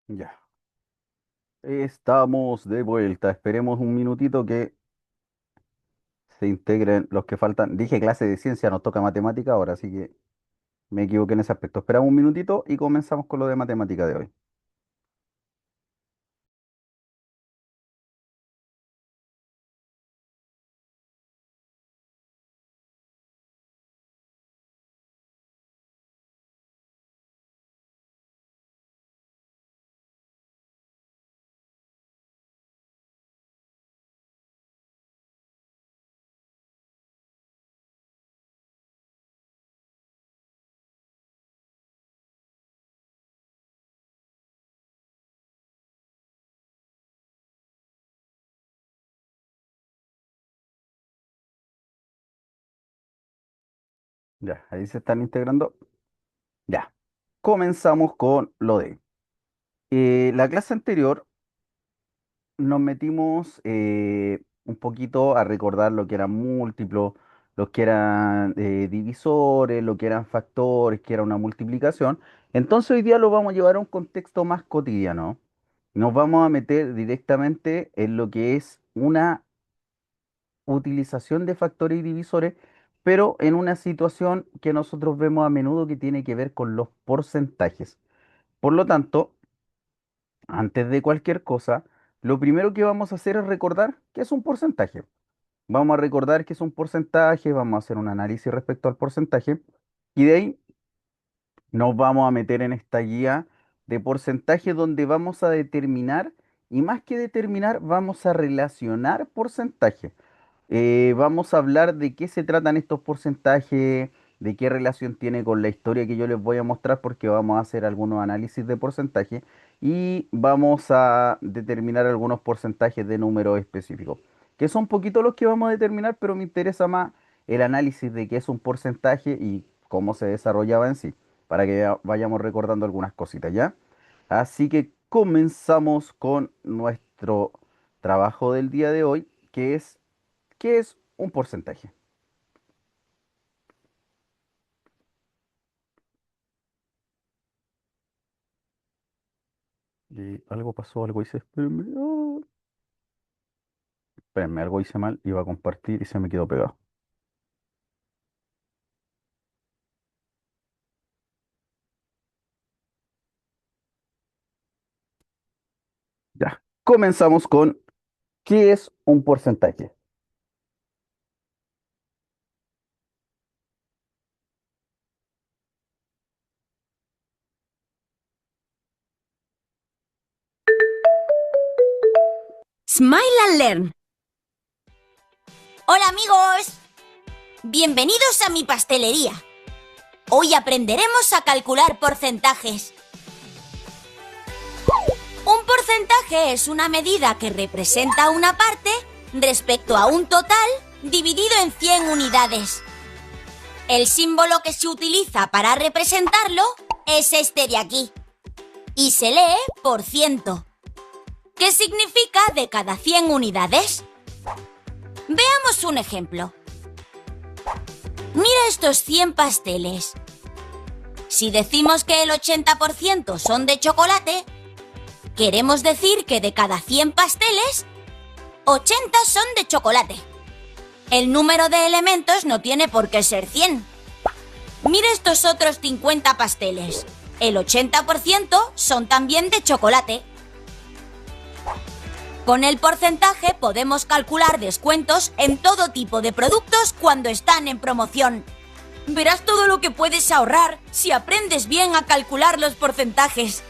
Ya, estamos de vuelta. Esperemos un minutito que se integren los que faltan. Dije clase de ciencia, nos toca matemática ahora, así que me equivoqué en ese aspecto. Esperamos un minutito y comenzamos con lo de matemática de hoy. Ya, ahí se están integrando. Ya, comenzamos con lo de la clase anterior. Nos metimos un poquito a recordar lo que eran múltiplos, lo que eran divisores, lo que eran factores, que era una multiplicación. Entonces hoy día lo vamos a llevar a un contexto más cotidiano. Nos vamos a meter directamente en lo que es una utilización de factores y divisores, pero en una situación que nosotros vemos a menudo que tiene que ver con los porcentajes. Por lo tanto, antes de cualquier cosa, lo primero que vamos a hacer es recordar que es un porcentaje. Vamos a recordar que es un porcentaje, vamos a hacer un análisis respecto al porcentaje y de ahí nos vamos a meter en esta guía de porcentaje donde vamos a determinar y más que determinar, vamos a relacionar porcentaje. Vamos a hablar de qué se tratan estos porcentajes, de qué relación tiene con la historia que yo les voy a mostrar, porque vamos a hacer algunos análisis de porcentaje y vamos a determinar algunos porcentajes de números específicos, que son poquitos los que vamos a determinar, pero me interesa más el análisis de qué es un porcentaje y cómo se desarrollaba en sí, para que vayamos recordando algunas cositas, ¿ya? Así que comenzamos con nuestro trabajo del día de hoy, que es ¿qué es un porcentaje? Y algo pasó, algo hice. Espérenme, espérenme, algo hice mal, iba a compartir y se me quedó pegado. Ya, comenzamos con ¿qué es un porcentaje? Smile and Learn. Hola amigos, bienvenidos a mi pastelería. Hoy aprenderemos a calcular porcentajes. Un porcentaje es una medida que representa una parte respecto a un total dividido en 100 unidades. El símbolo que se utiliza para representarlo es este de aquí y se lee por ciento, que significa de cada 100 unidades. Veamos un ejemplo. Mira estos 100 pasteles. Si decimos que el 80% son de chocolate, queremos decir que de cada 100 pasteles, 80 son de chocolate. El número de elementos no tiene por qué ser 100. Mira estos otros 50 pasteles. El 80% son también de chocolate. Con el porcentaje podemos calcular descuentos en todo tipo de productos cuando están en promoción. Verás todo lo que puedes ahorrar si aprendes bien a calcular los porcentajes.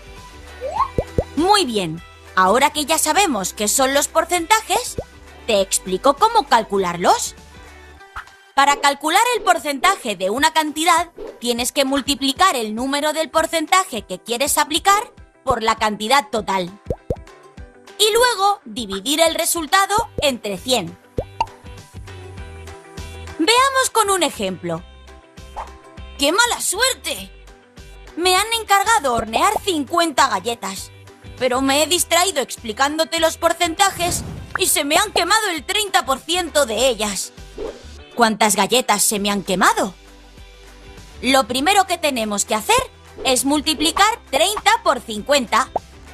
Muy bien, ahora que ya sabemos qué son los porcentajes, te explico cómo calcularlos. Para calcular el porcentaje de una cantidad, tienes que multiplicar el número del porcentaje que quieres aplicar por la cantidad total. Y luego dividir el resultado entre 100. Veamos con un ejemplo. ¡Qué mala suerte! Me han encargado hornear 50 galletas, pero me he distraído explicándote los porcentajes y se me han quemado el 30% de ellas. ¿Cuántas galletas se me han quemado? Lo primero que tenemos que hacer es multiplicar 30 por 50.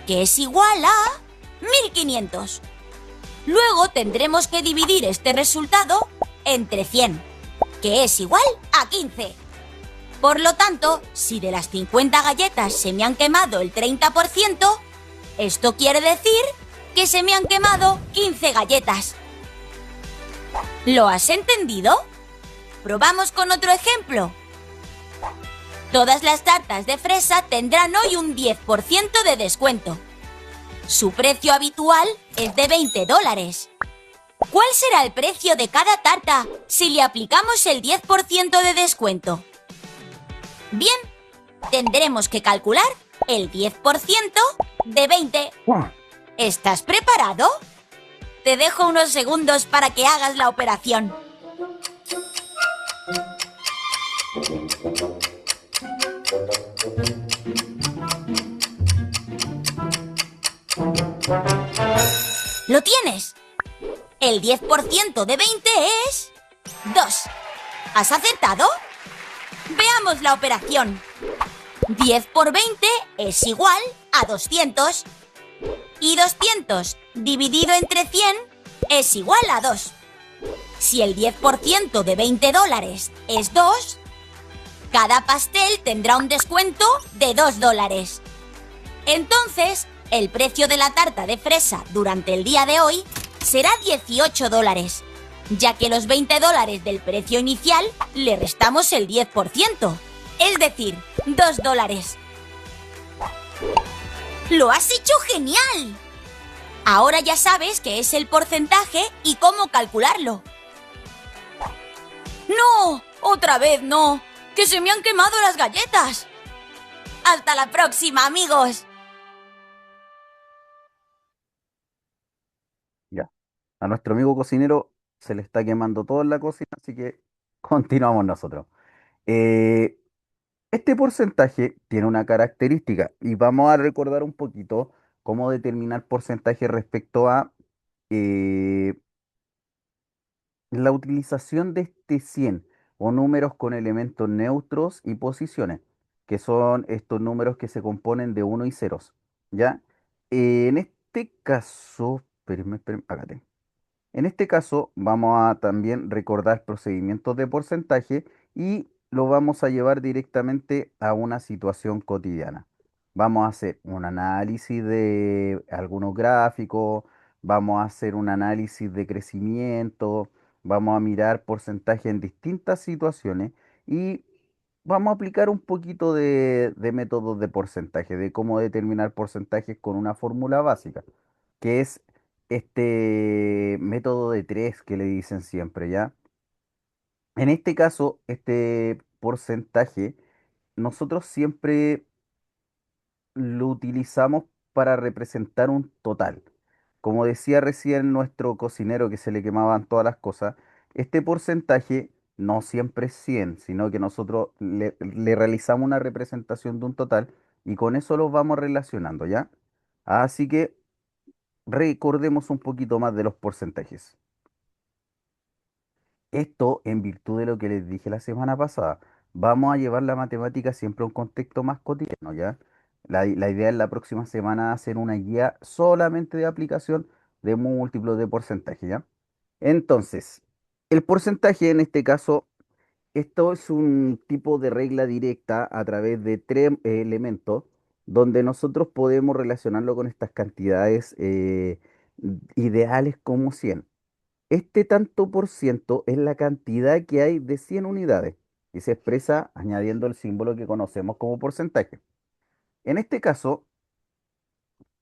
que es igual a 1500. Luego tendremos que dividir este resultado entre 100, que es igual a 15. Por lo tanto, si de las 50 galletas se me han quemado el 30%, esto quiere decir que se me han quemado 15 galletas. ¿Lo has entendido? Probamos con otro ejemplo. Todas las tartas de fresa tendrán hoy un 10% de descuento. Su precio habitual es de $20. ¿Cuál será el precio de cada tarta si le aplicamos el 10% de descuento? Bien, tendremos que calcular el 10% de 20. ¡Guau! ¿Estás preparado? Te dejo unos segundos para que hagas la operación. ¿Lo tienes? El 10% de 20 es 2. ¿Has acertado? Veamos la operación. 10 por 20 es igual a 200. Y 200 dividido entre 100 es igual a 2. Si el 10% de $20 es 2, cada pastel tendrá un descuento de $2. Entonces, el precio de la tarta de fresa durante el día de hoy será $18, ya que los $20 del precio inicial le restamos el 10%, es decir, $2. ¡Lo has hecho genial! Ahora ya sabes qué es el porcentaje y cómo calcularlo. ¡No! ¡Otra vez no! ¡Que se me han quemado las galletas! ¡Hasta la próxima, amigos! Ya. A nuestro amigo cocinero se le está quemando todo en la cocina, así que continuamos nosotros. Eh, este porcentaje tiene una característica y vamos a recordar un poquito cómo determinar porcentaje respecto a eh, la utilización de este 100 o números con elementos neutros y posiciones, que son estos números que se componen de uno y ceros, ¿ya? En este caso, espérenme, acá tengo. En este caso, vamos a también recordar procedimientos de porcentaje y lo vamos a llevar directamente a una situación cotidiana. Vamos a hacer un análisis de algunos gráficos, vamos a hacer un análisis de crecimiento, vamos a mirar porcentaje en distintas situaciones y vamos a aplicar un poquito de métodos de porcentaje, de cómo determinar porcentajes con una fórmula básica, que es este método de tres que le dicen siempre, ¿ya? En este caso, este porcentaje, nosotros siempre lo utilizamos para representar un total. Como decía recién nuestro cocinero que se le quemaban todas las cosas, este porcentaje no siempre es 100, sino que nosotros le realizamos una representación de un total y con eso lo vamos relacionando, ¿ya? Así que recordemos un poquito más de los porcentajes. Esto en virtud de lo que les dije la semana pasada. Vamos a llevar la matemática siempre a un contexto más cotidiano, ¿ya? La idea es la próxima semana hacer una guía solamente de aplicación de múltiplos de porcentaje, ¿ya? Entonces, el porcentaje en este caso, esto es un tipo de regla directa a través de tres elementos donde nosotros podemos relacionarlo con estas cantidades ideales como 100. Este tanto por ciento es la cantidad que hay de 100 unidades y se expresa añadiendo el símbolo que conocemos como porcentaje. En este caso,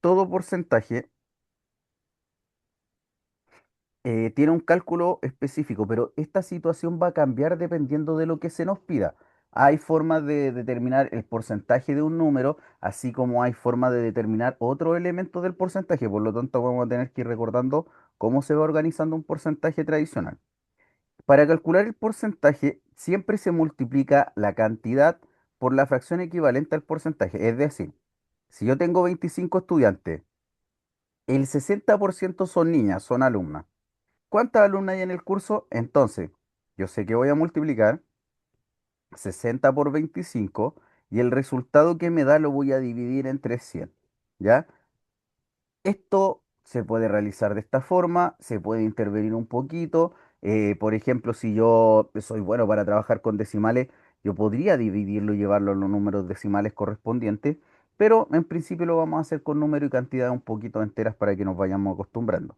todo porcentaje tiene un cálculo específico, pero esta situación va a cambiar dependiendo de lo que se nos pida. Hay formas de determinar el porcentaje de un número, así como hay formas de determinar otro elemento del porcentaje. Por lo tanto, vamos a tener que ir recordando cómo se va organizando un porcentaje tradicional. Para calcular el porcentaje, siempre se multiplica la cantidad por la fracción equivalente al porcentaje. Es decir, si yo tengo 25 estudiantes, el 60% son niñas, son alumnas. ¿Cuántas alumnas hay en el curso? Entonces, yo sé que voy a multiplicar 60 por 25 y el resultado que me da lo voy a dividir entre 100. ¿Ya? Esto se puede realizar de esta forma, se puede intervenir un poquito. Por ejemplo, si yo soy bueno para trabajar con decimales, yo podría dividirlo y llevarlo a los números decimales correspondientes, pero en principio lo vamos a hacer con número y cantidad un poquito enteras para que nos vayamos acostumbrando.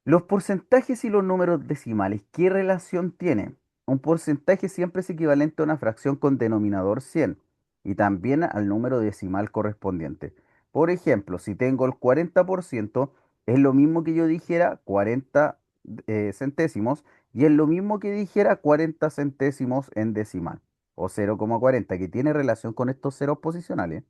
Los porcentajes y los números decimales, ¿qué relación tienen? Un porcentaje siempre es equivalente a una fracción con denominador 100 y también al número decimal correspondiente. Por ejemplo, si tengo el 40%, es lo mismo que yo dijera 40 centésimos y es lo mismo que dijera 40 centésimos en decimal o 0,40, que tiene relación con estos ceros posicionales.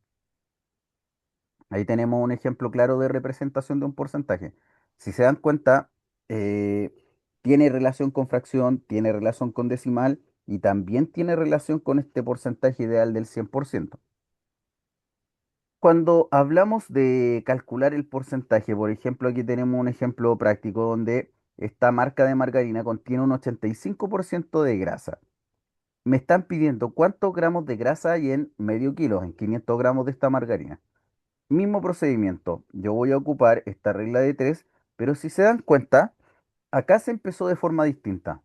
Ahí tenemos un ejemplo claro de representación de un porcentaje. Si se dan cuenta, eh, tiene relación con fracción, tiene relación con decimal y también tiene relación con este porcentaje ideal del 100%. Cuando hablamos de calcular el porcentaje, por ejemplo, aquí tenemos un ejemplo práctico donde esta marca de margarina contiene un 85% de grasa. Me están pidiendo cuántos gramos de grasa hay en medio kilo, en 500 gramos de esta margarina. Mismo procedimiento, yo voy a ocupar esta regla de 3, pero si se dan cuenta, acá se empezó de forma distinta.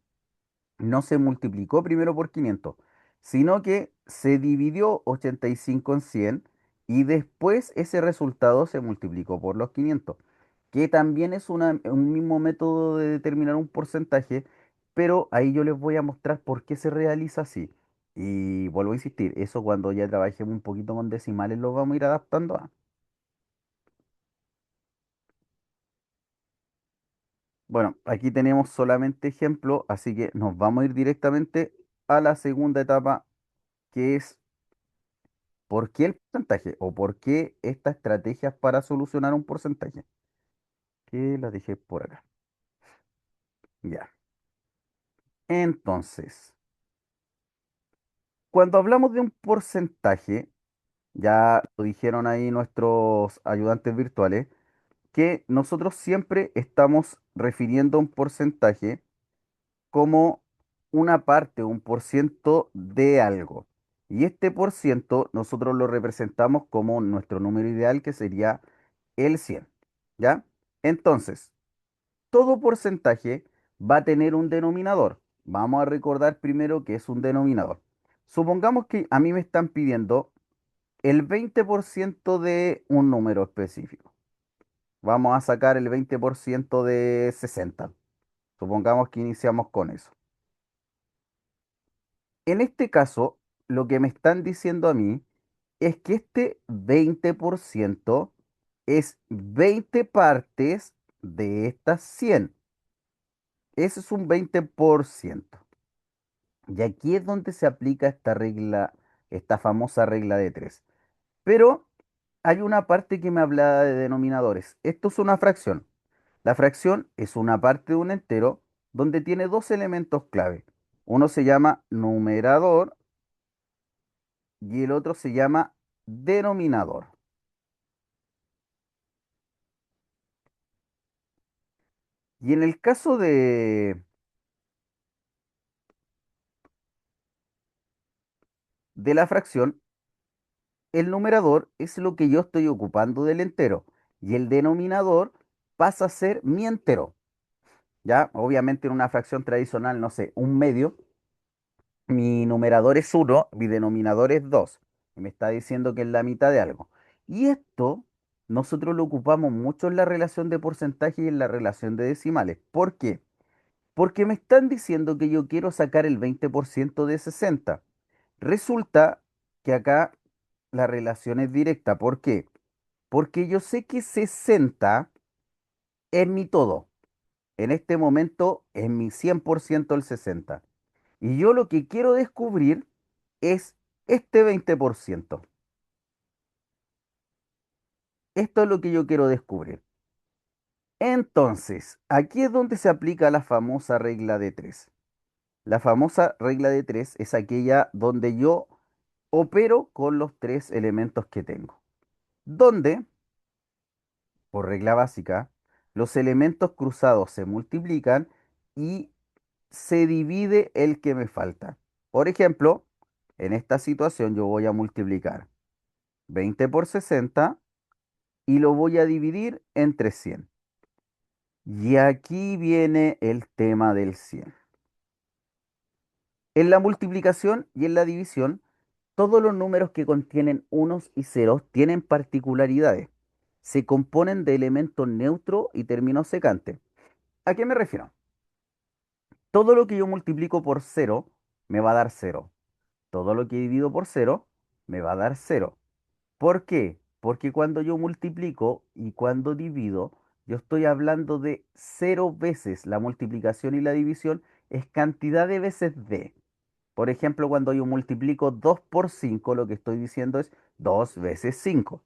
No se multiplicó primero por 500, sino que se dividió 85 en 100 y después ese resultado se multiplicó por los 500, que también es un mismo método de determinar un porcentaje, pero ahí yo les voy a mostrar por qué se realiza así. Y vuelvo a insistir, eso cuando ya trabajemos un poquito con decimales lo vamos a ir adaptando a. Bueno, aquí tenemos solamente ejemplo, así que nos vamos a ir directamente a la segunda etapa, que es por qué el porcentaje o por qué esta estrategia para solucionar un porcentaje. Que la dejé por acá. Ya. Entonces, cuando hablamos de un porcentaje, ya lo dijeron ahí nuestros ayudantes virtuales, que nosotros siempre estamos refiriendo a un porcentaje como una parte, un por ciento de algo. Y este por ciento nosotros lo representamos como nuestro número ideal, que sería el 100. ¿Ya? Entonces, todo porcentaje va a tener un denominador. Vamos a recordar primero que es un denominador. Supongamos que a mí me están pidiendo el 20% de un número específico. Vamos a sacar el 20% de 60. Supongamos que iniciamos con eso. En este caso, lo que me están diciendo a mí es que este 20% es 20 partes de estas 100. Ese es un 20%. Y aquí es donde se aplica esta regla, esta famosa regla de 3. Pero hay una parte que me habla de denominadores. Esto es una fracción. La fracción es una parte de un entero donde tiene dos elementos clave. Uno se llama numerador y el otro se llama denominador. Y en el caso de la fracción, el numerador es lo que yo estoy ocupando del entero y el denominador pasa a ser mi entero. ¿Ya? Obviamente en una fracción tradicional, no sé, un medio, mi numerador es uno, mi denominador es 2 y me está diciendo que es la mitad de algo. Y esto nosotros lo ocupamos mucho en la relación de porcentaje y en la relación de decimales. ¿Por qué? Porque me están diciendo que yo quiero sacar el 20% de 60. Resulta que acá la relación es directa. ¿Por qué? Porque yo sé que 60 es mi todo. En este momento es mi 100% el 60. Y yo lo que quiero descubrir es este 20%. Esto es lo que yo quiero descubrir. Entonces, aquí es donde se aplica la famosa regla de 3. La famosa regla de 3 es aquella donde yo opero con los tres elementos que tengo. Donde, por regla básica, los elementos cruzados se multiplican y se divide el que me falta. Por ejemplo, en esta situación yo voy a multiplicar 20 por 60 y lo voy a dividir entre 100. Y aquí viene el tema del 100. En la multiplicación y en la división, todos los números que contienen unos y ceros tienen particularidades. Se componen de elementos neutros y términos secantes. ¿A qué me refiero? Todo lo que yo multiplico por cero me va a dar cero. Todo lo que divido por cero me va a dar cero. ¿Por qué? Porque cuando yo multiplico y cuando divido, yo estoy hablando de cero veces. La multiplicación y la división es cantidad de veces de. Por ejemplo, cuando yo multiplico 2 por 5, lo que estoy diciendo es 2 veces 5.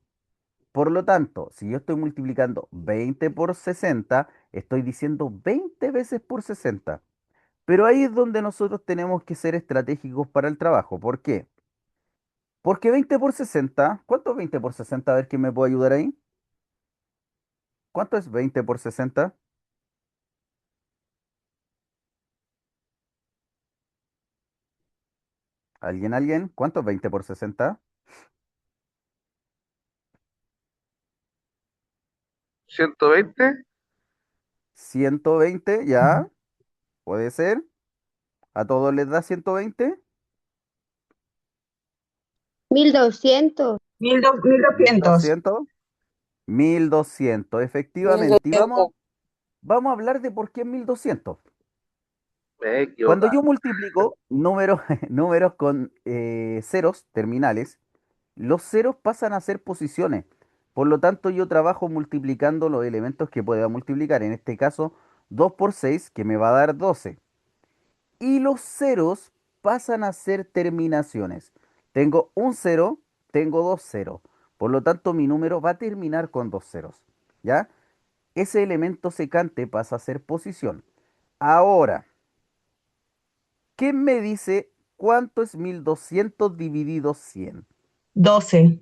Por lo tanto, si yo estoy multiplicando 20 por 60, estoy diciendo 20 veces por 60. Pero ahí es donde nosotros tenemos que ser estratégicos para el trabajo. ¿Por qué? Porque 20 por 60, ¿cuánto es 20 por 60? A ver quién me puede ayudar ahí. ¿Cuánto es 20 por 60? ¿Alguien, alguien? ¿Cuánto es 20 por 60? 120. 120, ya, puede ser. ¿A todos les da 120? 1200. 1200. 1200. 1200, efectivamente. Y 1200. vamos a hablar de por qué 1200. Me he Cuando equivocado. yo multiplico números, números con ceros terminales, los ceros pasan a ser posiciones. Por lo tanto, yo trabajo multiplicando los elementos que pueda multiplicar. En este caso, 2 por 6, que me va a dar 12. Y los ceros pasan a ser terminaciones. Tengo un cero, tengo dos ceros. Por lo tanto, mi número va a terminar con dos ceros. ¿Ya? Ese elemento secante pasa a ser posición. Ahora, ¿qué me dice cuánto es 1200 dividido 100? 12.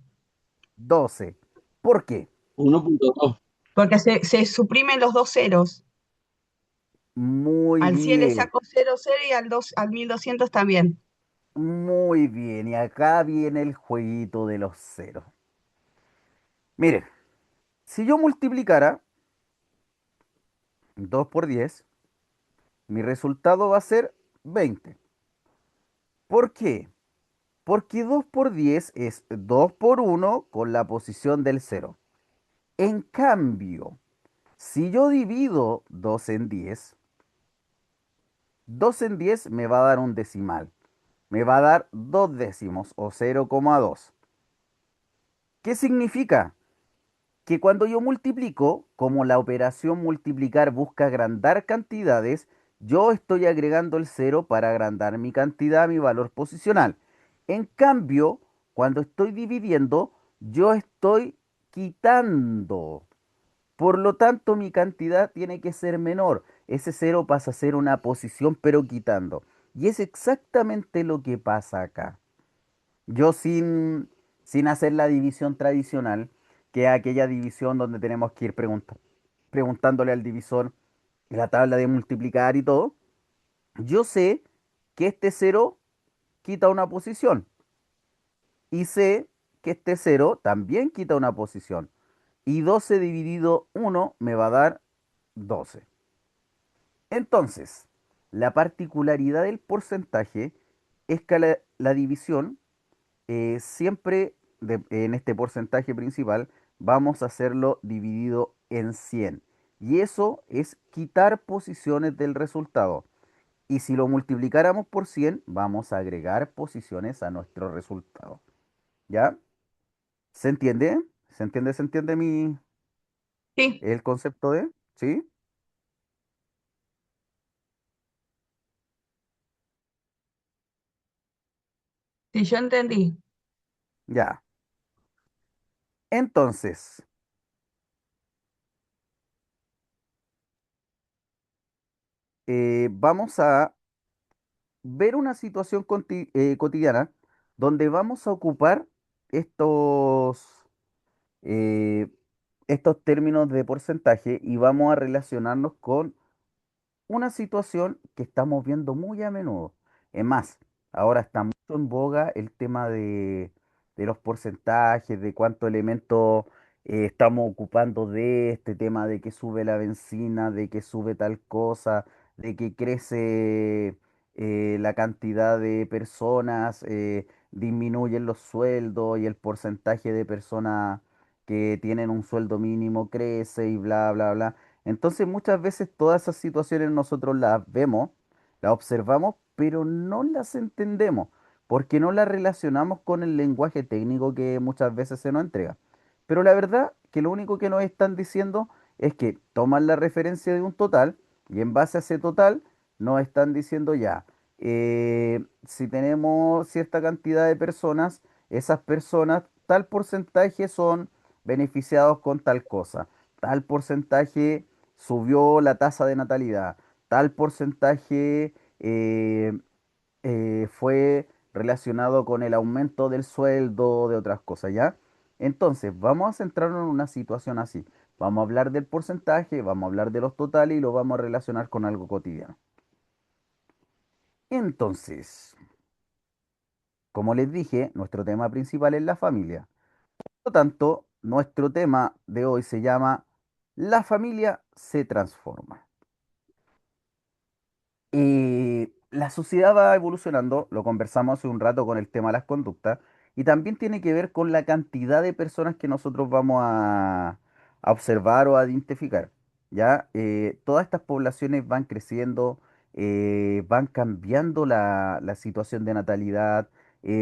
12. ¿Por qué? 1.2. Porque se suprimen los dos ceros. Muy Al 100 le bien, saco 0, 0 y al 1200 también. muy bien. Y acá viene el jueguito de los ceros. Miren, si yo multiplicara 2 por 10, mi resultado va a ser 20. ¿Por qué? Porque 2 por 10 es 2 por 1 con la posición del cero. En cambio, si yo divido 2 en 10, 2 en 10 me va a dar un decimal. Me va a dar 2 décimos o 0,2. ¿Qué significa? Que cuando yo multiplico, como la operación multiplicar busca agrandar cantidades, yo estoy agregando el cero para agrandar mi cantidad, mi valor posicional. En cambio, cuando estoy dividiendo, yo estoy quitando. Por lo tanto, mi cantidad tiene que ser menor. Ese cero pasa a ser una posición, pero quitando. Y es exactamente lo que pasa acá. Yo sin hacer la división tradicional, que es aquella división donde tenemos que ir preguntándole al divisor la tabla de multiplicar y todo, yo sé que este cero quita una posición y sé que este cero también quita una posición. Y 12 dividido uno me va a dar 12. Entonces, la particularidad del porcentaje es que la división siempre en este porcentaje principal vamos a hacerlo dividido en 100. Y eso es quitar posiciones del resultado. Y si lo multiplicáramos por 100, vamos a agregar posiciones a nuestro resultado. ¿Ya? ¿Se entiende? ¿Se entiende? ¿Se entiende Sí, el concepto de? ¿Sí? sí, yo entendí. Ya. Entonces, vamos a ver una situación cotidiana donde vamos a ocupar estos, eh, estos términos de porcentaje y vamos a relacionarnos con una situación que estamos viendo muy a menudo. Es más, ahora está mucho en boga el tema de los porcentajes, de cuántos elementos estamos ocupando de este tema de que sube la benzina, de que sube tal cosa, de que crece la cantidad de personas, disminuyen los sueldos y el porcentaje de personas que tienen un sueldo mínimo crece y bla, bla, bla. Entonces muchas veces todas esas situaciones nosotros las vemos, las observamos, pero no las entendemos, porque no las relacionamos con el lenguaje técnico que muchas veces se nos entrega. Pero la verdad que lo único que nos están diciendo es que toman la referencia de un total y en base a ese total nos están diciendo ya, si tenemos cierta cantidad de personas, esas personas, tal porcentaje son beneficiados con tal cosa, tal porcentaje subió la tasa de natalidad, tal porcentaje fue relacionado con el aumento del sueldo, de otras cosas, ¿ya? Entonces, vamos a centrarnos en una situación así. Vamos a hablar del porcentaje, vamos a hablar de los totales y lo vamos a relacionar con algo cotidiano. Entonces, como les dije, nuestro tema principal es la familia. Por lo tanto, nuestro tema de hoy se llama La familia se transforma. La sociedad va evolucionando, lo conversamos hace un rato con el tema de las conductas, y también tiene que ver con la cantidad de personas que nosotros vamos a observar o a identificar. ¿Ya? Todas estas poblaciones van creciendo, van cambiando la situación de natalidad,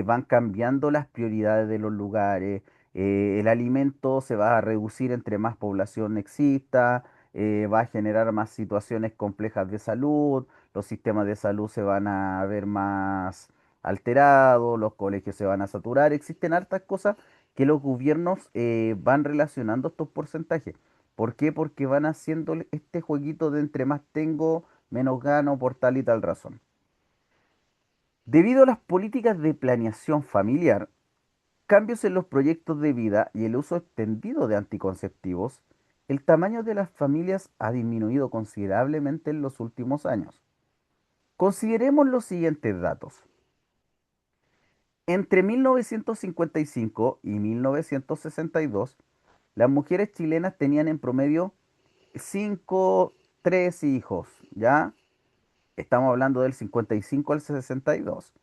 van cambiando las prioridades de los lugares, el alimento se va a reducir entre más población exista, va a generar más situaciones complejas de salud, los sistemas de salud se van a ver más alterados, los colegios se van a saturar, existen hartas cosas que los gobiernos van relacionando estos porcentajes. ¿Por qué? Porque van haciendo este jueguito de entre más tengo, menos gano por tal y tal razón. Debido a las políticas de planeación familiar, cambios en los proyectos de vida y el uso extendido de anticonceptivos, el tamaño de las familias ha disminuido considerablemente en los últimos años. Consideremos los siguientes datos. Entre 1955 y 1962, las mujeres chilenas tenían en promedio 5, 3 hijos, ¿ya? Estamos hablando del 55 al 62,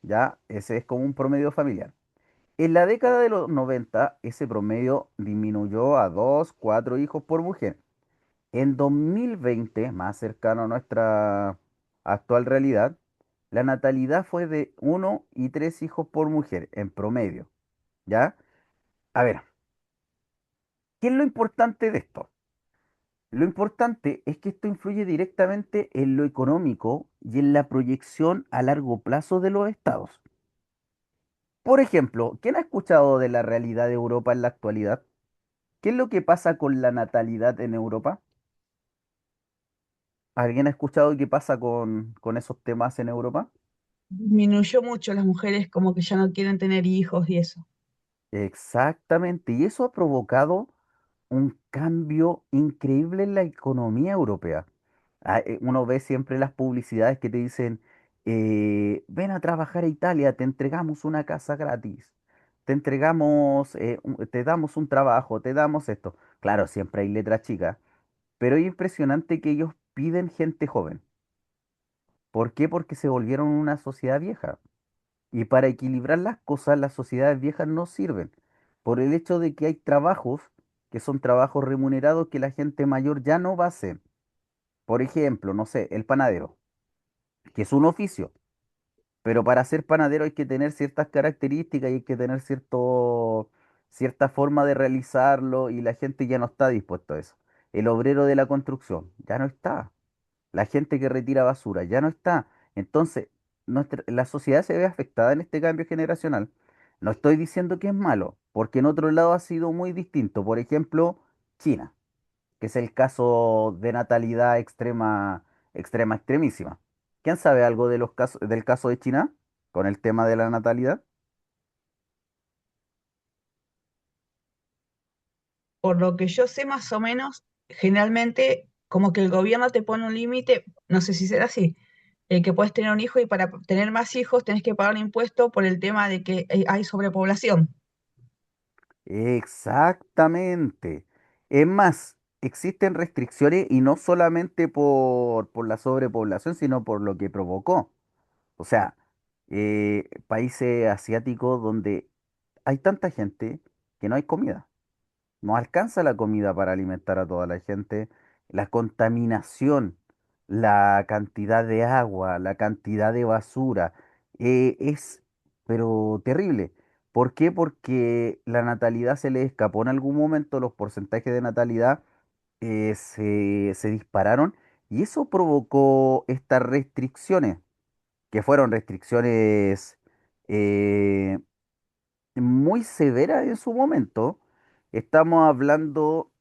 ¿ya? Ese es como un promedio familiar. En la década de los 90, ese promedio disminuyó a 2, 4 hijos por mujer. En 2020, más cercano a nuestra actual realidad, la natalidad fue de 1 y 3 hijos por mujer en promedio, ¿ya? A ver, ¿qué es lo importante de esto? Lo importante es que esto influye directamente en lo económico y en la proyección a largo plazo de los estados. Por ejemplo, ¿quién ha escuchado de la realidad de Europa en la actualidad? ¿Qué es lo que pasa con la natalidad en Europa? ¿Alguien ha escuchado qué pasa con esos temas en Europa? Disminuyó mucho las mujeres como que ya no quieren tener hijos y eso. Exactamente, y eso ha provocado un cambio increíble en la economía europea. Uno ve siempre las publicidades que te dicen, ven a trabajar a Italia, te entregamos una casa gratis, te entregamos, te damos un trabajo, te damos esto. Claro, siempre hay letras chicas, pero es impresionante que ellos piden gente joven. ¿Por qué? Porque se volvieron una sociedad vieja. Y para equilibrar las cosas, las sociedades viejas no sirven. Por el hecho de que hay trabajos que son trabajos remunerados que la gente mayor ya no va a hacer. Por ejemplo, no sé, el panadero, que es un oficio, pero para ser panadero hay que tener ciertas características y hay que tener cierta forma de realizarlo y la gente ya no está dispuesta a eso. El obrero de la construcción ya no está. La gente que retira basura ya no está. Entonces, la sociedad se ve afectada en este cambio generacional. No estoy diciendo que es malo, porque en otro lado ha sido muy distinto. Por ejemplo, China, que es el caso de natalidad extrema, extrema, extremísima. ¿Quién sabe algo de los casos, del caso de China con el tema de la natalidad? Por lo que yo sé más o menos, generalmente como que el gobierno te pone un límite, no sé si será así, que puedes tener un hijo y para tener más hijos tenés que pagar un impuesto por el tema de que hay sobrepoblación. Exactamente. Es más, existen restricciones y no solamente por la sobrepoblación, sino por lo que provocó. O sea, países asiáticos donde hay tanta gente que no hay comida. No alcanza la comida para alimentar a toda la gente. La contaminación, la cantidad de agua, la cantidad de basura, es, pero terrible. ¿Por qué? Porque la natalidad se le escapó en algún momento, los porcentajes de natalidad se dispararon y eso provocó estas restricciones, que fueron restricciones eh, muy severas en su momento. Estamos hablando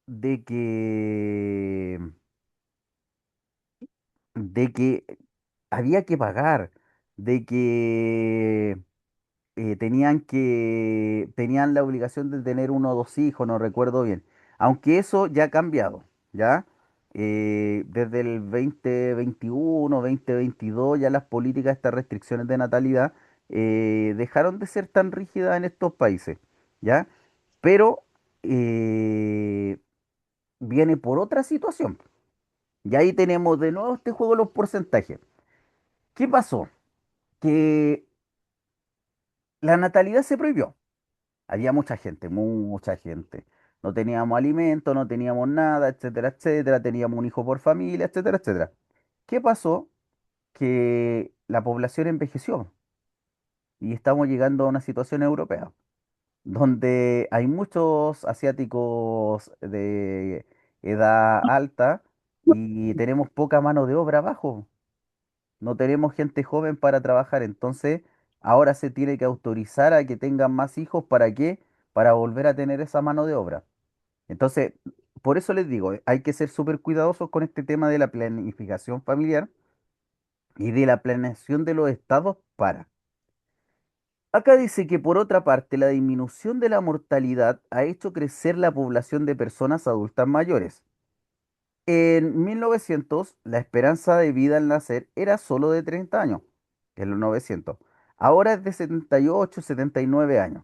de que había que pagar, de que tenían la obligación de tener uno o dos hijos, no recuerdo bien. Aunque eso ya ha cambiado, ¿ya? Desde el 2021, 2022, ya las políticas, estas restricciones de natalidad, dejaron de ser tan rígidas en estos países, ¿ya? Pero eh, viene por otra situación. Y ahí tenemos de nuevo este juego de los porcentajes. ¿Qué pasó? Que la natalidad se prohibió. Había mucha gente, mucha gente. No teníamos alimento, no teníamos nada, etcétera, etcétera. Teníamos un hijo por familia, etcétera, etcétera. ¿Qué pasó? Que la población envejeció y estamos llegando a una situación europea, donde hay muchos asiáticos de edad alta y tenemos poca mano de obra abajo. No tenemos gente joven para trabajar, entonces ahora se tiene que autorizar a que tengan más hijos. ¿Para qué? Para volver a tener esa mano de obra. Entonces, por eso les digo, hay que ser súper cuidadosos con este tema de la planificación familiar y de la planeación de los estados para. Acá dice que por otra parte, la disminución de la mortalidad ha hecho crecer la población de personas adultas mayores. En 1900, la esperanza de vida al nacer era solo de 30 años, en los 900. Ahora es de 78, 79 años.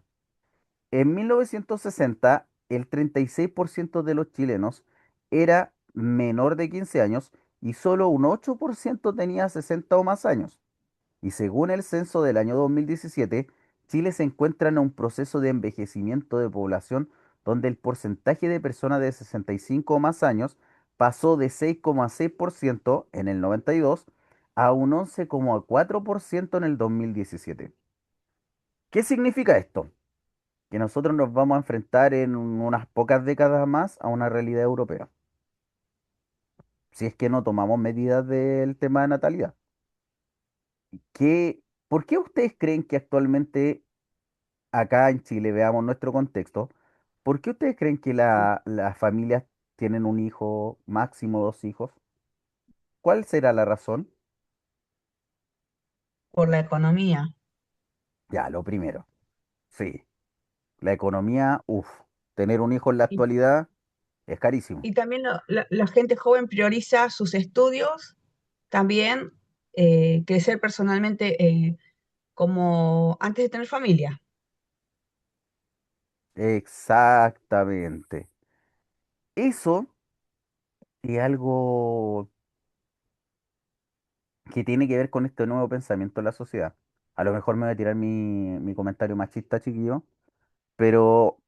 En 1960, el 36% de los chilenos era menor de 15 años y solo un 8% tenía 60 o más años. Y según el censo del año 2017, Chile se encuentra en un proceso de envejecimiento de población donde el porcentaje de personas de 65 o más años pasó de 6,6% en el 92 a un 11,4% en el 2017. ¿Qué significa esto? Que nosotros nos vamos a enfrentar en unas pocas décadas más a una realidad europea, si es que no tomamos medidas del tema de natalidad. ¿Por qué ustedes creen que actualmente acá en Chile, veamos nuestro contexto, por qué ustedes creen que las familias tienen un hijo, máximo dos hijos? ¿Cuál será la razón? por la economía. Ya, lo primero, sí, la economía, uff, tener un hijo en la Y, actualidad es carísimo. y también la gente joven prioriza sus estudios, también crecer personalmente como antes de tener familia. Exactamente. Eso es algo que tiene que ver con este nuevo pensamiento de la sociedad. A lo mejor me voy a tirar mi comentario machista, chiquillo, pero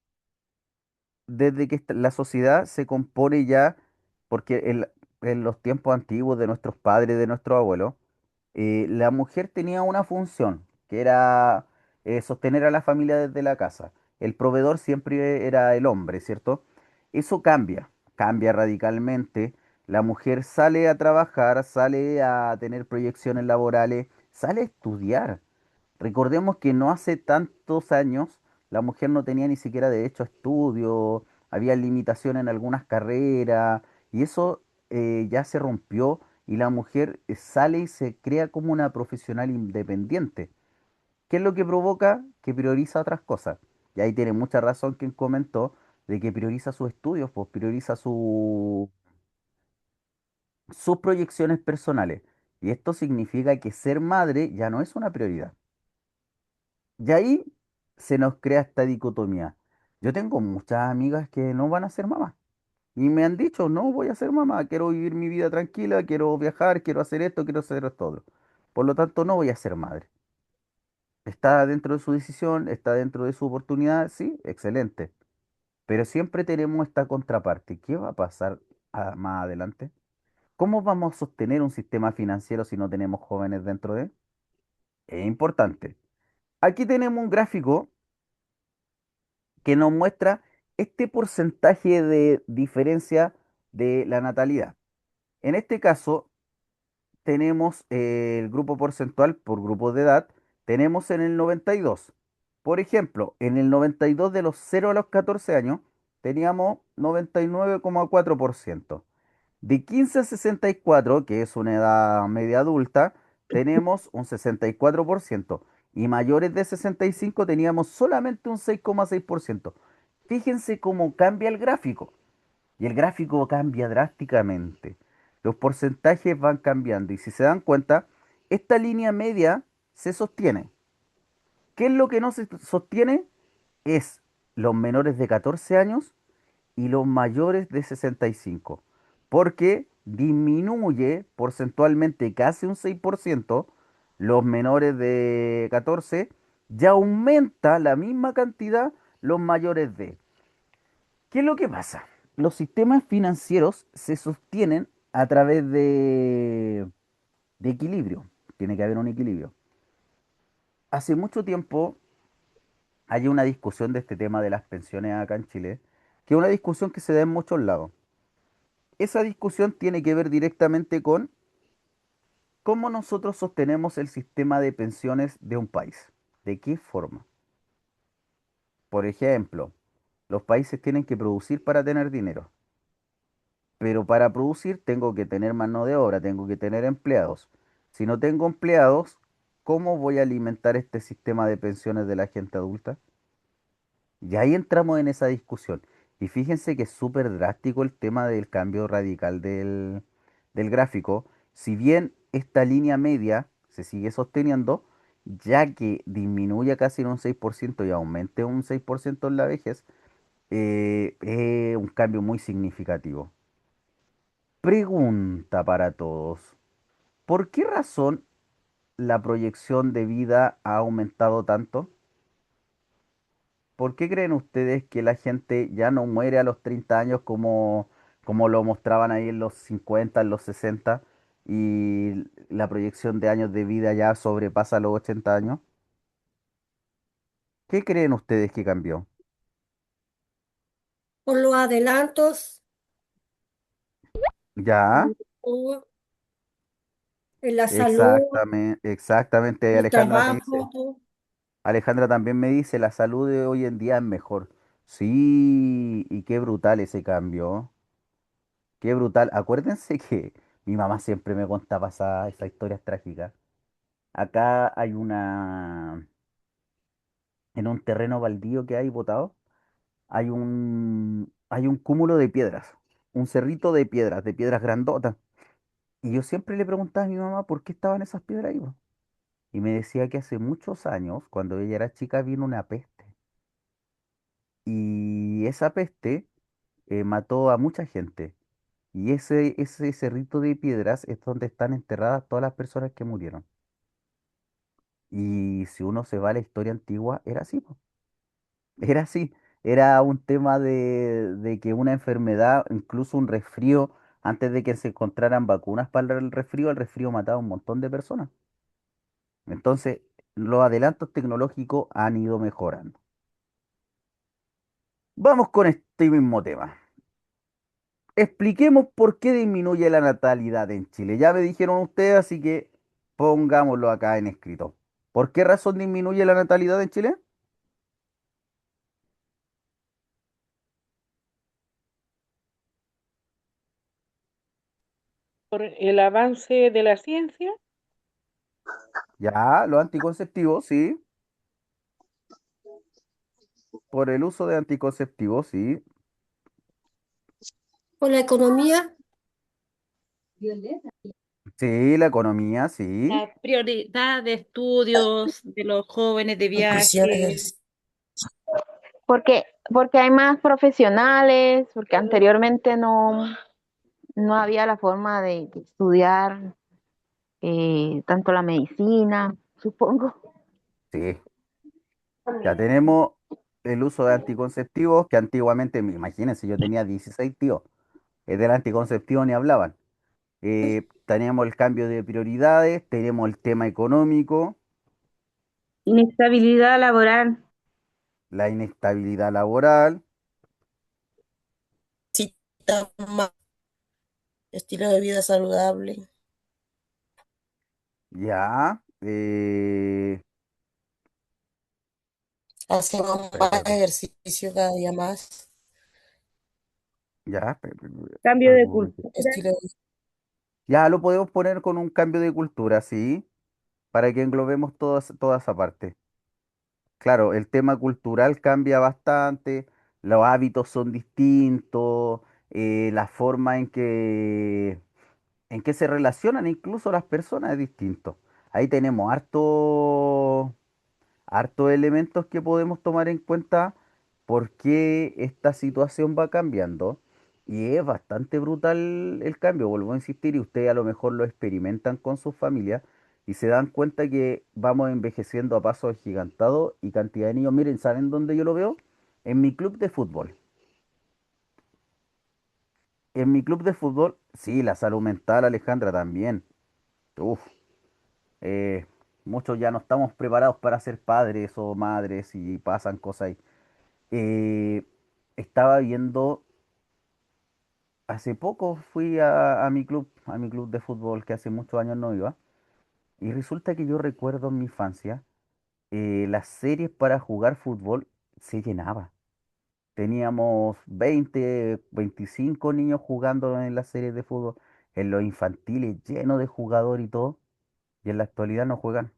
desde que la sociedad se compone ya, porque en los tiempos antiguos de nuestros padres, de nuestros abuelos, la mujer tenía una función, que era sostener a la familia desde la casa. El proveedor siempre era el hombre, ¿cierto? Eso cambia radicalmente. La mujer sale a trabajar, sale a tener proyecciones laborales, sale a estudiar. Recordemos que no hace tantos años la mujer no tenía ni siquiera derecho a estudio, había limitaciones en algunas carreras y eso ya se rompió y la mujer sale y se crea como una profesional independiente. ¿Qué es lo que provoca? Que prioriza otras cosas. Y ahí tiene mucha razón quien comentó de que prioriza sus estudios, pues prioriza sus proyecciones personales. Y esto significa que ser madre ya no es una prioridad. Y ahí se nos crea esta dicotomía. Yo tengo muchas amigas que no van a ser mamás y me han dicho, no voy a ser mamá, quiero vivir mi vida tranquila, quiero viajar, quiero hacer esto, quiero hacer esto otro. Por lo tanto, no voy a ser madre. ¿Está dentro de su decisión? ¿Está dentro de su oportunidad? Sí, excelente. Pero siempre tenemos esta contraparte. ¿Qué va a pasar más adelante? ¿Cómo vamos a sostener un sistema financiero si no tenemos jóvenes dentro de? Es importante. Aquí tenemos un gráfico que nos muestra este porcentaje de diferencia de la natalidad. En este caso, tenemos el grupo porcentual por grupo de edad, tenemos en el 92. Por ejemplo, en el 92 de los 0 a los 14 años, teníamos 99,4%. De 15 a 64, que es una edad media adulta, tenemos un 64%. Y mayores de 65 teníamos solamente un 6,6%. Fíjense cómo cambia el gráfico. Y el gráfico cambia drásticamente. Los porcentajes van cambiando. Y si se dan cuenta, esta línea media se sostiene. ¿Qué es lo que no se sostiene? Es los menores de 14 años y los mayores de 65, porque disminuye porcentualmente casi un 6% los menores de 14, ya aumenta la misma cantidad los mayores de. ¿Qué es lo que pasa? Los sistemas financieros se sostienen a través de equilibrio. Tiene que haber un equilibrio. Hace mucho tiempo hay una discusión de este tema de las pensiones acá en Chile, que es una discusión que se da en muchos lados. Esa discusión tiene que ver directamente con cómo nosotros sostenemos el sistema de pensiones de un país. ¿De qué forma? Por ejemplo, los países tienen que producir para tener dinero, pero para producir tengo que tener mano de obra, tengo que tener empleados. Si no tengo empleados, ¿cómo voy a alimentar este sistema de pensiones de la gente adulta? Y ahí entramos en esa discusión. Y fíjense que es súper drástico el tema del cambio radical del gráfico. Si bien esta línea media se sigue sosteniendo, ya que disminuye casi en un 6% y aumente un 6% en la vejez, es un cambio muy significativo. Pregunta para todos. ¿Por qué razón la proyección de vida ha aumentado tanto? ¿Por qué creen ustedes que la gente ya no muere a los 30 años como lo mostraban ahí en los 50, en los 60, y la proyección de años de vida ya sobrepasa los 80 años? ¿Qué creen ustedes que cambió? Por los adelantos Ya, o en la salud, exactamente, exactamente. el Alejandra me dice, trabajo. Alejandra también me dice, la salud de hoy en día es mejor. Sí, y qué brutal ese cambio. Qué brutal. Acuérdense que mi mamá siempre me contaba esas historias trágicas. Acá hay en un terreno baldío que hay botado, hay un cúmulo de piedras, un cerrito de piedras grandotas. Y yo siempre le preguntaba a mi mamá por qué estaban esas piedras ahí, po. Y me decía que hace muchos años, cuando ella era chica, vino una peste. Y esa peste mató a mucha gente. Y ese cerrito de piedras es donde están enterradas todas las personas que murieron. Y si uno se va a la historia antigua, era así, po. Era así, era un tema de que una enfermedad, incluso un resfrío, antes de que se encontraran vacunas para el resfrío mataba a un montón de personas. Entonces, los adelantos tecnológicos han ido mejorando. Vamos con este mismo tema. Expliquemos por qué disminuye la natalidad en Chile. Ya me dijeron ustedes, así que pongámoslo acá en escrito. ¿Por qué razón disminuye la natalidad en Chile? Por el avance de la ciencia, Ya, los anticonceptivos, sí. Por el uso de anticonceptivos, sí. Por la economía, Sí, la economía, sí. la prioridad de estudios de los jóvenes de viaje, vacaciones. Porque hay más profesionales, porque anteriormente no había la forma de estudiar tanto la medicina, supongo. Sí, ya tenemos el uso de anticonceptivos, que antiguamente, imagínense, yo tenía 16 tíos, del anticonceptivo ni hablaban. Teníamos el cambio de prioridades, tenemos el tema económico, Inestabilidad laboral. la inestabilidad laboral, Necesitan más estilo de vida saludable. ya, Hacemos espera, más espera, espera, ejercicio cada día más. ya, Cambio espera de un momento. cultura. Estilo de Ya lo podemos poner con un cambio de cultura, ¿sí? Para que englobemos toda esa parte. Claro, el tema cultural cambia bastante, los hábitos son distintos, la forma en que se relacionan incluso las personas es distinto. Ahí tenemos hartos elementos que podemos tomar en cuenta por qué esta situación va cambiando. Y es bastante brutal el cambio, vuelvo a insistir, y ustedes a lo mejor lo experimentan con sus familias y se dan cuenta que vamos envejeciendo a pasos agigantados y cantidad de niños. Miren, ¿saben dónde yo lo veo? En mi club de fútbol. En mi club de fútbol, sí, la salud mental, Alejandra, también. Uf, eh, muchos ya no estamos preparados para ser padres o madres y pasan cosas ahí. Eh, Estaba viendo, hace poco fui a mi club de fútbol que hace muchos años no iba, y resulta que yo recuerdo en mi infancia, las series para jugar fútbol se llenaba. Teníamos 20 25 niños jugando en las series de fútbol, en los infantiles llenos de jugadores y todo, y en la actualidad no juegan.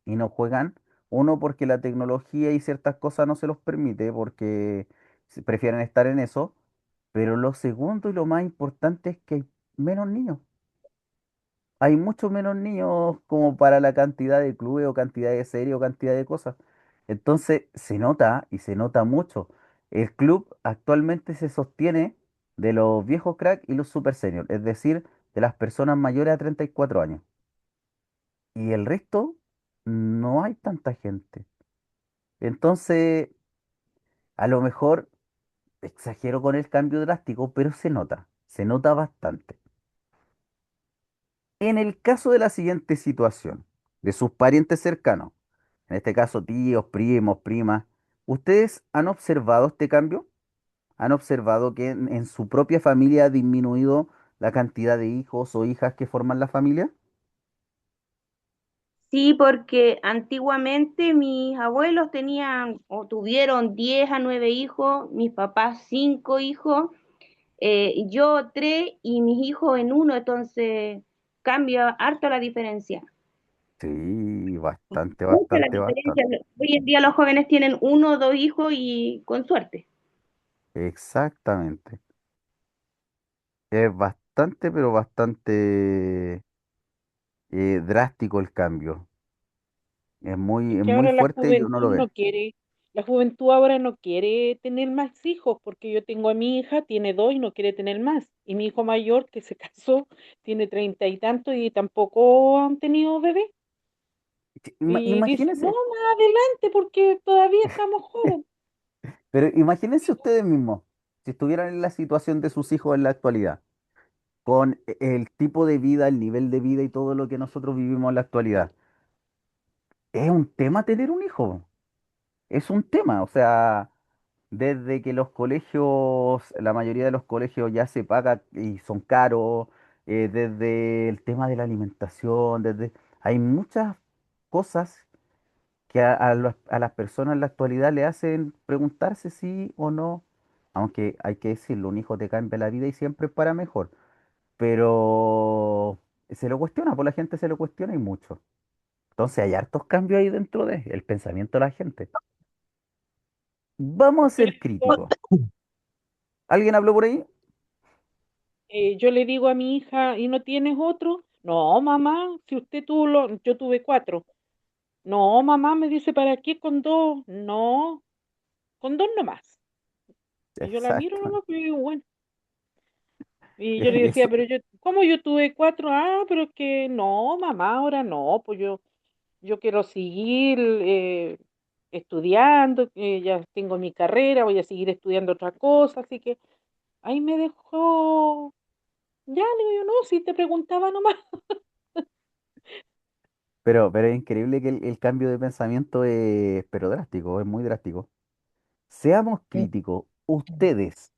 Y no juegan, uno porque la tecnología y ciertas cosas no se los permite, porque prefieren estar en eso. Pero lo segundo y lo más importante es que hay menos niños. Hay muchos menos niños como para la cantidad de clubes o cantidad de series o cantidad de cosas. Entonces se nota y se nota mucho. El club actualmente se sostiene de los viejos crack y los super seniors, es decir, de las personas mayores a 34 años. Y el resto no hay tanta gente. Entonces, a lo mejor exagero con el cambio drástico, pero se nota bastante. En el caso de la siguiente situación, de sus parientes cercanos, en este caso tíos, primos, primas, ¿ustedes han observado este cambio? ¿Han observado que en su propia familia ha disminuido la cantidad de hijos o hijas que forman la familia? Sí, porque antiguamente mis abuelos tenían o tuvieron 10 a 9 hijos, mis papás 5 hijos, yo 3 y mis hijos en uno, entonces cambia harto la diferencia. Sí, bastante, Mucha la bastante, diferencia. bastante. Hoy en día los jóvenes tienen uno o dos hijos y con suerte. Exactamente. Es bastante, pero bastante drástico el cambio. Es Es que muy ahora fuerte y uno lo ve. la juventud ahora no quiere tener más hijos, porque yo tengo a mi hija, tiene dos y no quiere tener más. Y mi hijo mayor, que se casó, tiene 30 y tantos y tampoco han tenido bebé. Y dice, no, Imagínense, más adelante, porque todavía estamos jóvenes. pero imagínense ustedes mismos, si estuvieran en la situación de sus hijos en la actualidad, con el tipo de vida, el nivel de vida y todo lo que nosotros vivimos en la actualidad. Es un tema tener un hijo, es un tema, o sea, desde que los colegios, la mayoría de los colegios ya se paga y son caros, desde el tema de la alimentación, hay muchas cosas que a las personas en la actualidad le hacen preguntarse sí o no, aunque hay que decirlo, un hijo te cambia la vida y siempre es para mejor, pero se lo cuestiona, por la gente se lo cuestiona y mucho. Entonces hay hartos cambios ahí dentro de el pensamiento de la gente. Vamos a Yo le ser digo, críticos. ¿Alguien habló por ahí? yo le digo a mi hija, ¿y no tienes otro? No, mamá, si usted tuvo yo tuve cuatro. No, mamá me dice, ¿para qué con dos? No, con dos nomás. Y yo la miro Exacto. nomás y digo, bueno. Y yo le decía, Eso, pero yo, ¿cómo yo tuve cuatro? Ah, pero es que no, mamá, ahora no, pues yo quiero seguir estudiando, ya tengo mi carrera, voy a seguir estudiando otra cosa, así que ahí me dejó, ya le digo yo, no, si te preguntaba nomás. pero es increíble que el cambio de pensamiento es, pero drástico, es muy drástico. Seamos críticos, ustedes,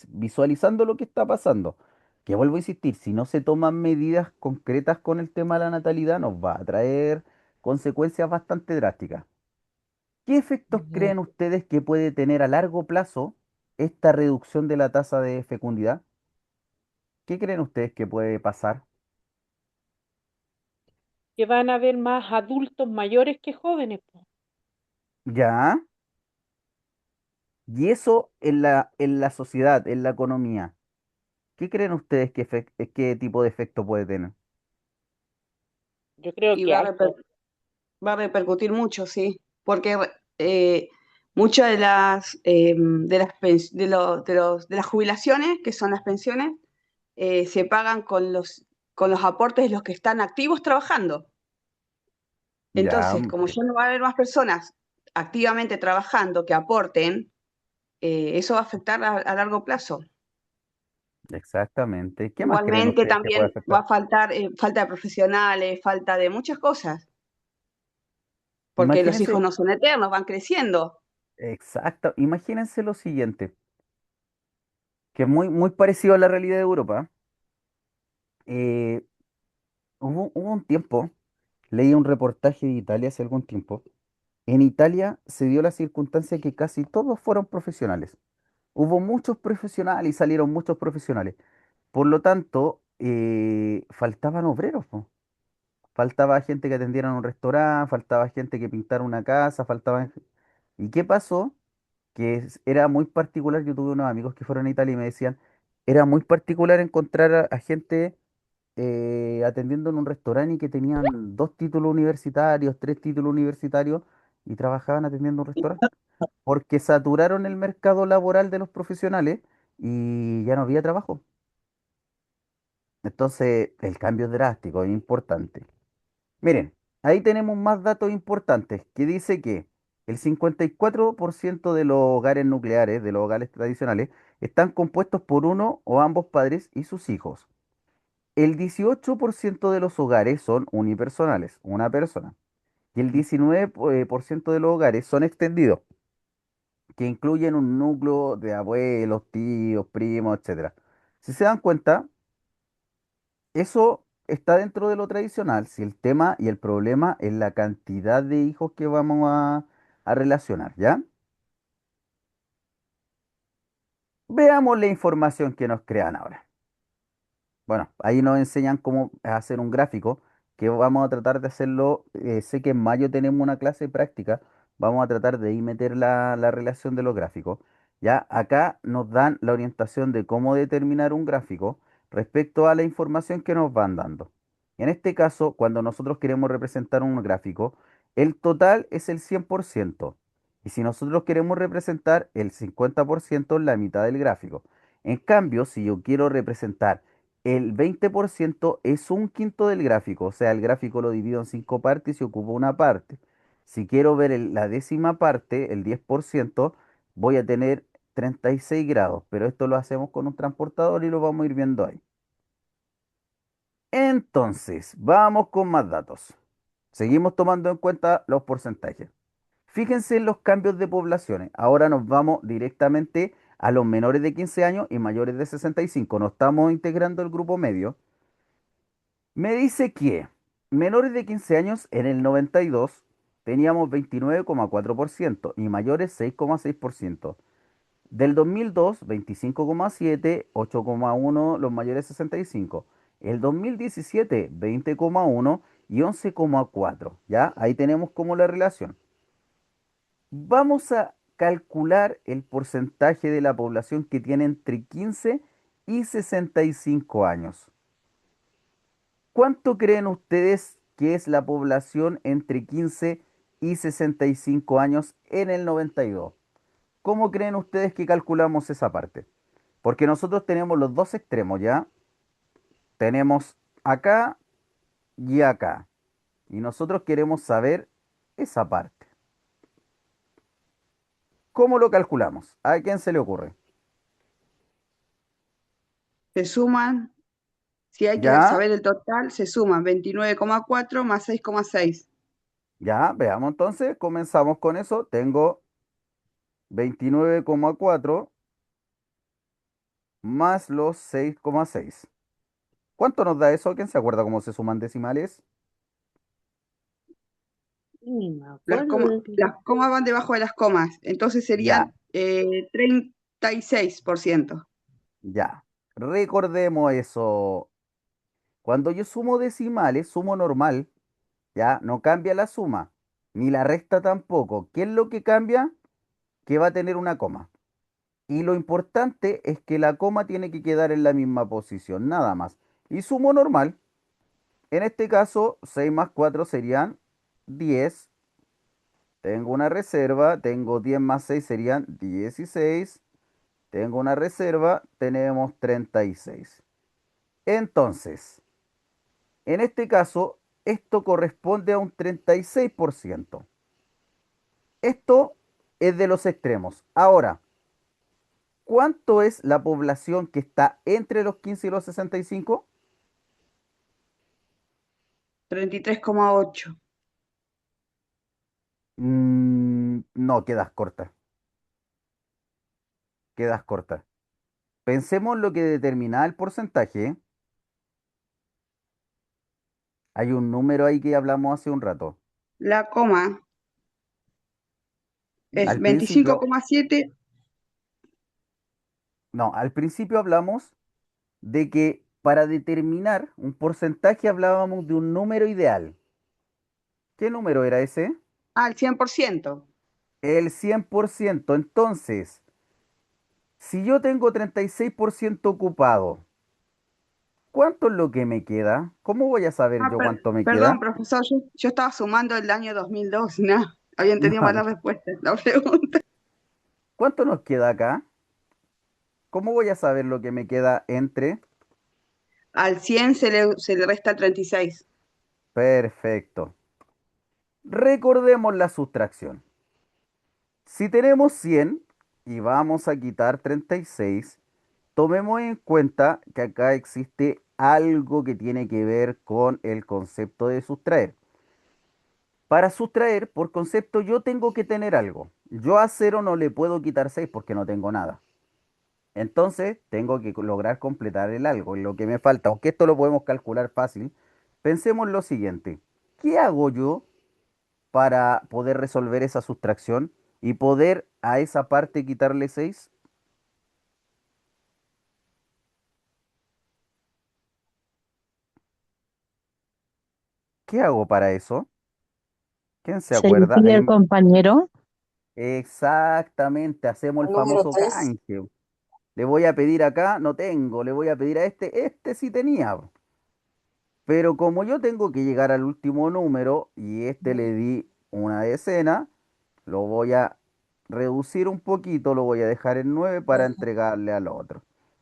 visualizando lo que está pasando, que vuelvo a insistir, si no se toman medidas concretas con el tema de la natalidad, nos va a traer consecuencias bastante drásticas. ¿Qué efectos Ujú. creen ustedes que puede tener a largo plazo esta reducción de la tasa de fecundidad? ¿Qué creen ustedes que puede pasar? Que van a haber más adultos mayores que jóvenes, po. ¿Ya? Y eso en la sociedad, en la economía, ¿qué creen ustedes qué tipo de efecto puede tener? Yo creo Y que alto. va a repercutir mucho, sí, porque muchas de las jubilaciones, que son las pensiones, se pagan con los aportes de los que están activos trabajando. Ya, Entonces, como ya no va a haber más personas activamente trabajando que aporten, eso va a afectar a largo plazo. exactamente. ¿Qué más creen Igualmente ustedes que puede también va afectar? a faltar falta de profesionales, falta de muchas cosas, porque los hijos Imagínense, no son eternos, van creciendo. exacto, imagínense lo siguiente, que es muy parecido a la realidad de Europa. Eh, hubo un tiempo, leí un reportaje de Italia hace algún tiempo. En Italia se dio la circunstancia que casi todos fueron profesionales. Hubo muchos profesionales y salieron muchos profesionales. Por lo tanto, faltaban obreros, po. Faltaba gente que atendiera en un restaurante, faltaba gente que pintara una casa, faltaba... ¿Y qué pasó? Era muy particular. Yo tuve unos amigos que fueron a Italia y me decían, era muy particular encontrar a gente atendiendo en un restaurante y que tenían dos títulos universitarios, tres títulos universitarios y trabajaban atendiendo un restaurante, porque saturaron el mercado laboral de los profesionales y ya no había trabajo. Entonces, el cambio es drástico, es importante. Miren, ahí tenemos más datos importantes que dice que el 54% de los hogares nucleares, de los hogares tradicionales, están compuestos por uno o ambos padres y sus hijos. El 18% de los hogares son unipersonales, una persona. Y el 19% de los hogares son extendidos, que incluyen un núcleo de abuelos, tíos, primos, etcétera. Si se dan cuenta, eso está dentro de lo tradicional, si el tema y el problema es la cantidad de hijos que vamos a relacionar, ¿ya? Veamos la información que nos crean ahora. Bueno, ahí nos enseñan cómo hacer un gráfico, que vamos a tratar de hacerlo. Sé que en mayo tenemos una clase práctica, vamos a tratar de ahí meter la relación de los gráficos. Ya acá nos dan la orientación de cómo determinar un gráfico respecto a la información que nos van dando. En este caso, cuando nosotros queremos representar un gráfico, el total es el 100%. Y si nosotros queremos representar el 50%, la mitad del gráfico. En cambio, si yo quiero representar el 20% es un quinto del gráfico, o sea, el gráfico lo divido en cinco partes y ocupo una parte. Si quiero ver la décima parte, el 10%, voy a tener 36 grados, pero esto lo hacemos con un transportador y lo vamos a ir viendo ahí. Entonces, vamos con más datos. Seguimos tomando en cuenta los porcentajes. Fíjense en los cambios de poblaciones. Ahora nos vamos directamente a los menores de 15 años y mayores de 65. No estamos integrando el grupo medio. Me dice que menores de 15 años en el 92 teníamos 29,4% y mayores 6,6%. Del 2002, 25,7, 8,1 los mayores 65. El 2017, 20,1 y 11,4. ¿Ya? Ahí tenemos como la relación. Vamos a calcular el porcentaje de la población que tiene entre 15 y 65 años. ¿Cuánto creen ustedes que es la población entre 15 y 65 años en el 92. ¿Cómo creen ustedes que calculamos esa parte? Porque nosotros tenemos los dos extremos, ¿ya? Tenemos acá y acá. Y nosotros queremos saber esa parte. ¿Cómo lo calculamos? ¿A quién se le ocurre? Se suman, si hay que ¿Ya? saber el total, se suman 29,4 más 6,6. Ya, veamos entonces. Comenzamos con eso. Tengo 29,4 más los 6,6. ¿Cuánto nos da eso? ¿Quién se acuerda cómo se suman decimales? Ni me Las acuerdo comas, de que- las comas van debajo de las comas, entonces Ya, serían 36%. ya. Recordemos eso. Cuando yo sumo decimales, sumo normal, ya, no cambia la suma, ni la resta tampoco. ¿Qué es lo que cambia? Que va a tener una coma. Y lo importante es que la coma tiene que quedar en la misma posición, nada más. Y sumo normal. En este caso, 6 más 4 serían 10. Tengo una reserva, tengo 10 más 6 serían 16. Tengo una reserva, tenemos 36. Entonces, en este caso, esto corresponde a un 36%. Esto es de los extremos. Ahora, ¿cuánto es la población que está entre los 15 y los 65? 33,8. No, quedas corta, quedas corta. Pensemos lo que determina el porcentaje. Hay un número ahí que hablamos hace un rato. La coma es Al principio, 25,7. no, al principio hablamos de que para determinar un porcentaje hablábamos de un número ideal. ¿Qué número era ese? Al 100%. El 100%. Entonces, si yo tengo 36% ocupado, ¿cuánto es lo que me queda? ¿Cómo voy a saber yo cuánto me Perdón, queda? profesor, yo estaba sumando el año 2002, no, había entendido mal No, la respuesta, la pregunta. ¿cuánto nos queda acá? ¿Cómo voy a saber lo que me queda entre? Al 100 se le resta el 36. Perfecto. Recordemos la sustracción. Si tenemos 100 y vamos a quitar 36, tomemos en cuenta que acá existe algo que tiene que ver con el concepto de sustraer. Para sustraer, por concepto, yo tengo que tener algo. Yo a cero no le puedo quitar 6 porque no tengo nada. Entonces, tengo que lograr completar el algo, lo que me falta. Aunque esto lo podemos calcular fácil, pensemos lo siguiente. ¿Qué hago yo para poder resolver esa sustracción y poder a esa parte quitarle 6? ¿Qué hago para eso? ¿Quién se Se le acuerda? pide al compañero. Exactamente, hacemos el El número famoso 3. canje. Le voy a pedir acá, no tengo, le voy a pedir a este sí tenía. Pero como yo tengo que llegar al último número y este le di una decena, lo voy a reducir un poquito, lo voy a dejar en 9 para entregarle al otro.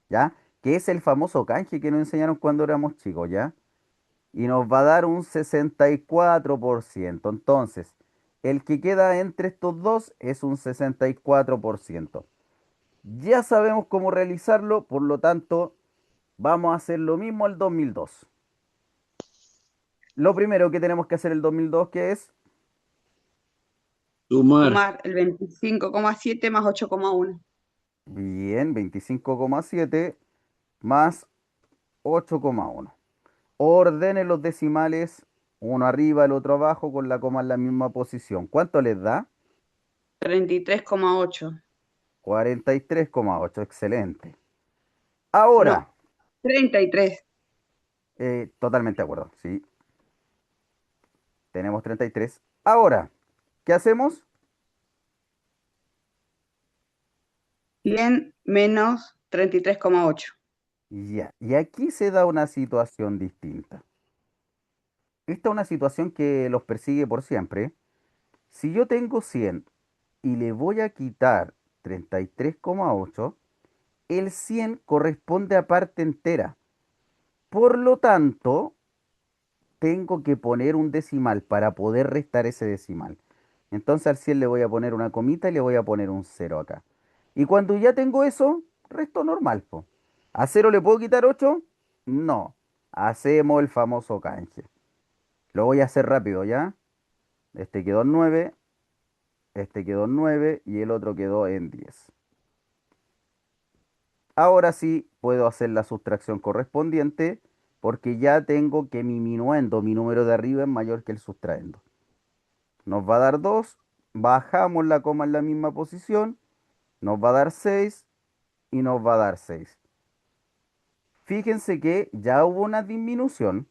¿Ya? Que es el famoso canje que nos enseñaron cuando éramos chicos, ¿ya? Y nos va a dar un 64%. Entonces, el que queda entre estos dos es un 64%. Ya sabemos cómo realizarlo, por lo tanto, vamos a hacer lo mismo el 2002. Lo primero que tenemos que hacer el 2002, que es Sumar el 25,7 más 8,1. bien, 25,7 más 8,1. Ordene los decimales, uno arriba, el otro abajo, con la coma en la misma posición. ¿Cuánto les da? 33,8. 43,8. Excelente. No, Ahora, 33. totalmente de acuerdo, sí, tenemos 33. Ahora, ¿qué hacemos? 100 menos 33,8. Ya, y aquí se da una situación distinta. esta es una situación que los persigue por siempre. Si yo tengo 100 y le voy a quitar 33,8, el 100 corresponde a parte entera. Por lo tanto, tengo que poner un decimal para poder restar ese decimal. Entonces al 100 le voy a poner una comita y le voy a poner un cero acá. Y cuando ya tengo eso, resto normal, po. ¿A cero le puedo quitar 8? No. Hacemos el famoso canje. Lo voy a hacer rápido, ¿ya? Este quedó en 9, este quedó en 9 y el otro quedó en 10. Ahora sí puedo hacer la sustracción correspondiente porque ya tengo que mi minuendo, mi número de arriba es mayor que el sustraendo. Nos va a dar 2, bajamos la coma en la misma posición, nos va a dar 6 y nos va a dar 6. Fíjense que ya hubo una disminución.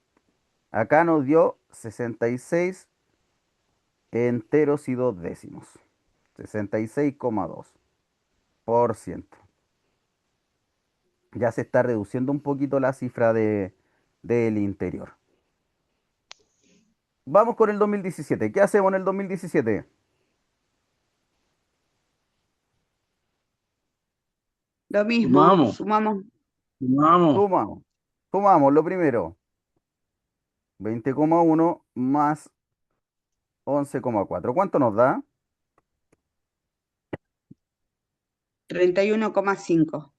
Acá nos dio 66 enteros y 2 décimos. 66,2%. Ya se está reduciendo un poquito la cifra del interior. Vamos con el 2017. ¿Qué hacemos en el 2017? Lo mismo, Sumamos, sumamos sumamos. Sumamos. Sumamos lo primero. 20,1 más 11,4. ¿Cuánto nos da? 31,5.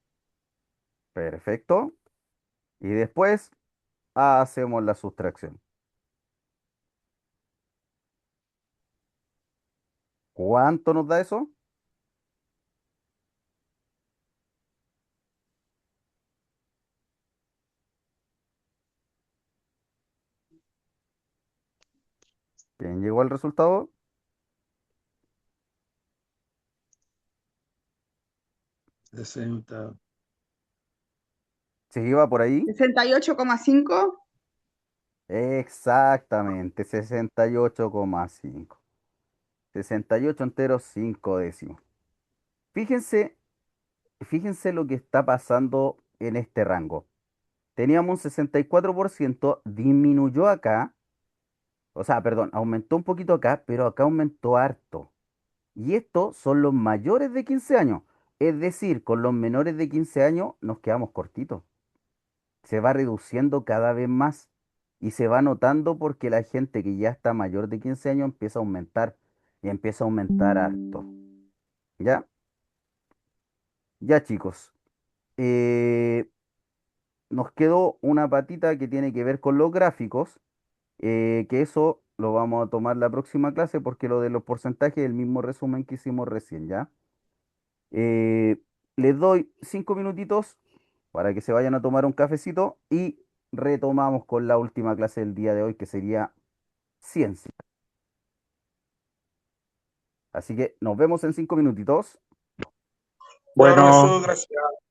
Perfecto. Y después hacemos la sustracción. ¿Cuánto nos da eso? ¿Quién llegó al resultado? 60. ¿Se iba por ahí? 68,5. Exactamente, 68,5. 68 enteros, 5 décimos. Fíjense, fíjense lo que está pasando en este rango. Teníamos un 64%, disminuyó acá, o sea, perdón, aumentó un poquito acá, pero acá aumentó harto. Y estos son los mayores de 15 años. Es decir, con los menores de 15 años nos quedamos cortitos. Se va reduciendo cada vez más y se va notando porque la gente que ya está mayor de 15 años empieza a aumentar y empieza a aumentar harto. ¿Ya? Ya chicos. Eh, Nos quedó una patita que tiene que ver con los gráficos, que eso lo vamos a tomar la próxima clase porque lo de los porcentajes es el mismo resumen que hicimos recién, ¿ya? Eh, Les doy 5 minutitos para que se vayan a tomar un cafecito y retomamos con la última clase del día de hoy, que sería ciencia. Así que nos vemos en 5 minutitos. Bueno, Profesor, gracias.